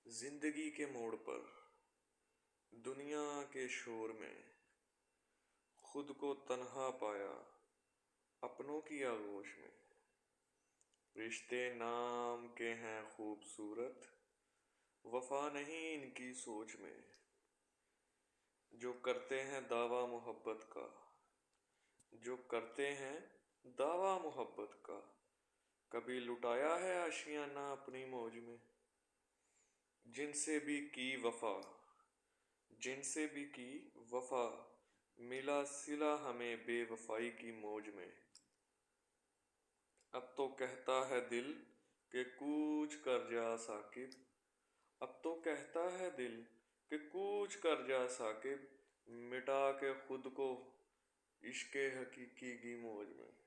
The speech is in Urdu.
زندگی کے موڑ پر، دنیا کے شور میں، خود کو تنہا پایا اپنوں کی آغوش میں۔ رشتے نام کے ہیں خوبصورت، وفا نہیں ان کی سوچ میں۔ جو کرتے ہیں دعویٰ محبت کا، جو کرتے ہیں دعویٰ محبت کا، کبھی لٹایا ہے آشیانہ اپنی موج میں۔ جن سے بھی کی وفا، جن سے بھی کی وفا، ملا صلہ ہمیں بے وفائی کی موج میں۔ اب تو کہتا ہے دل کہ کوچ کر جا ثاقب، اب تو کہتا ہے دل کہ کوچ کر جا ثاقب، مٹا کے خود کو عشق حقیقی کی موج میں۔